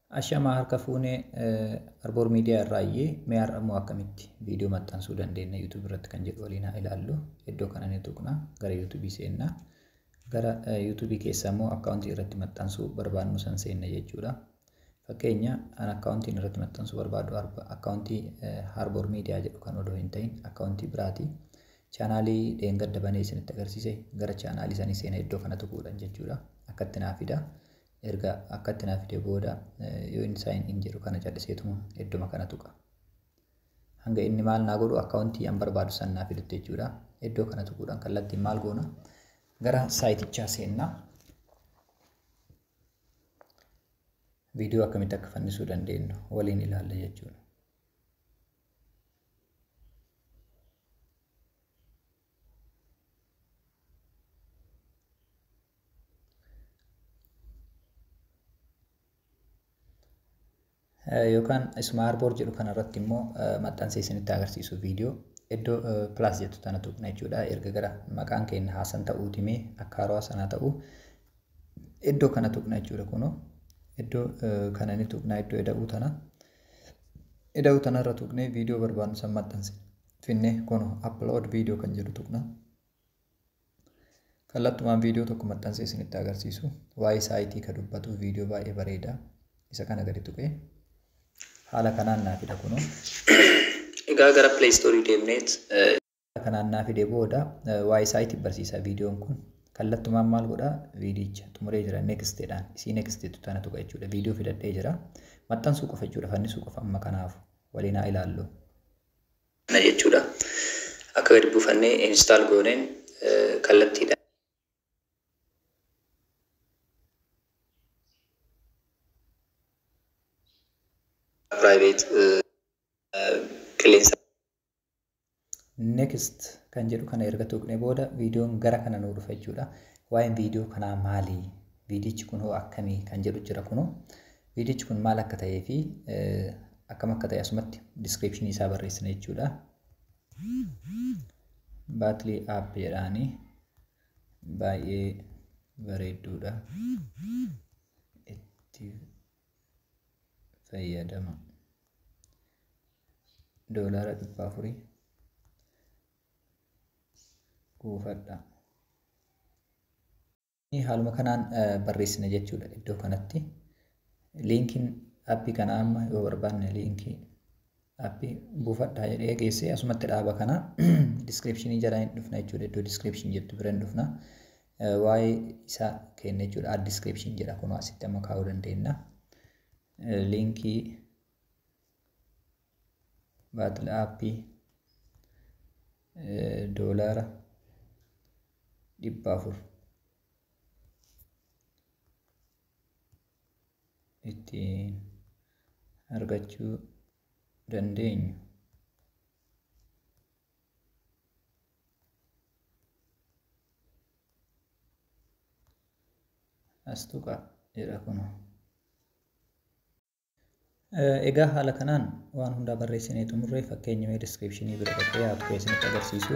Ashama harka fuunee Arboor miidiyaa irraa iyyee mee har'ammoo akkamitti viidiyoo maxxansuu dandeenya YouTube irratti kan jedhu waliin haa ilaallu. Iddoo kana ni tuqna gara YouTube seennaa. Gara YouTube keessa immoo akkaawuntii irratti maxxansuu barbaadnu san seenna jechuudha. Fakkeenya an akkaawuntiin irratti maxxansuu barbaadu akkaawuntii Arboor miidiyaa jedhu kan odoo hin ta'in akkaawuntii biraati. Chaanaalii dheengadda banee isinitti agarsiise gara chaanaalii sanii seena iddoo kana tuquudhaan jechuudha. Akkatti naa fida. Erga akkatti naa fide booda yoo inni sign in jedhu kana calliseetuma idduma kana tuqa. Hanga inni maal naa godhu akkaawuntii an barbaadu san naa fidutti jechuudha. Iddoo kana tuquudhaan kallattiin maal goona gara saayitichaa seennaa. Viidiyoo akkamitti akka fannisuu dandeenyu waliin ilaalla jechuudha. Yookaan isuma Arboor jedhu kanarratti immoo maxxansee isinitti agarsiisu viidiyoo iddoo plus jettu tana tuqna jechuudha. Erga gara maqaan keenya haasan ta'uu dimee akka haaroo sanaa ta'uu iddoo kana tuqna jechuudha. Kunoo iddoo kana ni tuqna iddoo ida'uu tanarra tuqnee viidiyoo barbaadnu san maxxanse finne kunoo upload viidiyoo kan jedhu tuqna. Kallattumaan viidiyoo tokko maxxansee isinitti agarsiisu waa'ee saayitii ka dubbatu viidiyoo baay'ee bareeda isa kana gadi tuqee haala kanaan naa fida kunoo. Egaa gara Play Store deemneet kanaan naa fide booda waa'ee saayitii barsiisa viidiyoon kun kallattumaan maal godha viidiyicha xumuree jira next jedhaan isii next jettu tana tuqa jechuudha. Viidiyoo fidadhee jira maxxansuu qofa jechuudha fannisuu qofa amma kanaaf waliin haa ilaallu. Na jechuudha. Akka gadi buufannee install gooneen kallattiidha. Private qilleensa. Next kan jedhu kana erga tuqnee booda viidiyoon gara kana nuu dhufa jechuudha. Waa'een viidiyoo kanaa maali? Viidiyichi kun hoo akkamii kan jedhu jira kunoo. Viidiyichi kun maal akka ta'ee fi akkam akka ta'e asumatti description isaa barreessina jechuudha. Baatilii app jedhaanii baay'ee bareedduudha. Itti fayyadama. $400 kuufadha. Haaluma kanaan barreessina jechuudha iddoo kanatti. Liinkiin aappii kana amma yoo barbaanne liinkii aappii buufadhaa jedhee geessee asumatti dhaaba kana descriptionii jala hin dhufna jechuudha. Iddoo description jettu bira hin dhufna. Waa'ee isaa kenna jechuudha. Add description jedha kunoo asitti amma kaa'uu dandeenya. Liinkii baatil aappii $400 ittiin argachuu dandeenyu. As tuqa jedha kunoo. Egaa haala kanaan waan hundaa barreessinee xumurree fakkeenya mee descriptionii bira dhaqee haa tuqee isinitti agarsiisu.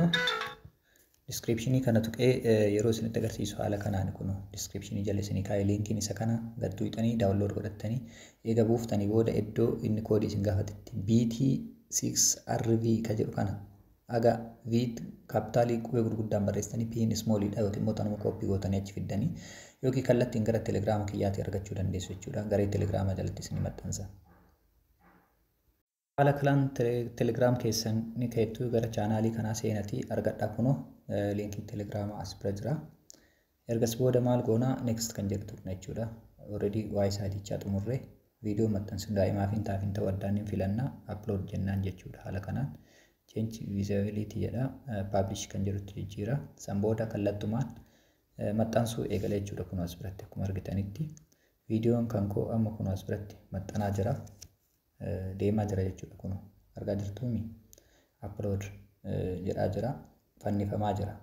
Descriptionii kana tuqee yeroo isinitti agarsiisu haala kanaan kunoo descriptionii jala isinii kaa'ee liinkiin isa kana gad tuqxanii daawunlood godhattanii eega buuftanii booda iddoo inni koodii isin gaafatetti BT6RV ka jedhu kana aga viit kaapitaalii qubee gurguddaan barreessanii piin smooliidha yookiin immoo tanuma kooppii gootanii achi fiddanii yookiin kallattiin gara telegiraama kiyyaatti argachuu dandeessu jechuudha. Garee telegiraama jalatti isinii maxxansa. Haala kanaan telegiraam keessan ni keettuu gara chaanaalii kanaa seenatii argadhaa kunoo liinkii telegiraamaa as bira jira. Ergas booda maal goonaa next kan jedhu tuqna jechuudha. Already waa'ee saayitichaa xumurree viidiyoo maxxansuun daa'imaa fi taaf hin ta'u addaan hin filannaa upload jennaan jechuudha. Haala kanaan change visibility jedha publish kan jedhutti jijjiira. San booda kallattumaan maxxansuu eegala jechuudha kunoo as biratti akkuma argitanitti. Viidiyoon kan koo amma kunoo as biratti maxxanaa jira. Deemaa jira jechuudha kunoo argaa jirtuumi upload jedhaa jira fannifamaa jira.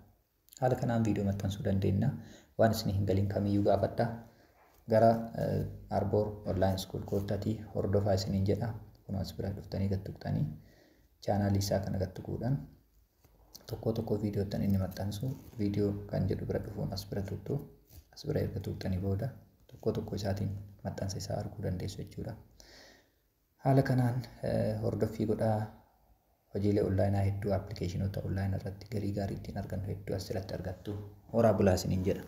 Haala kanaan viidiyoo maxxansuu dandeenya. Waan isin hin galiin kamiyyuu gaafadhaa gara Arboor online school koottatii hordofaa isiniin jedha kunoo as bira dhuftanii gad tuqxanii chaanaalii isaa kana gad tuquudhaan tokko viidiyootan inni maxxansu viidiyoo kan jedhu bira dhufuun as bira tuqxu as bira erga tuqxanii booda tokko isaatiin maxxansa isaa arguu dandeessu jechuudha. Haala kanaan hordoffii godhaa hojiilee onlaayinaa hedduu appilikeeshinoota onlaayinaa irratti galii gaarii ittiin argannu hedduu asirratti argattu. Horaa bulaa isiniin jedha.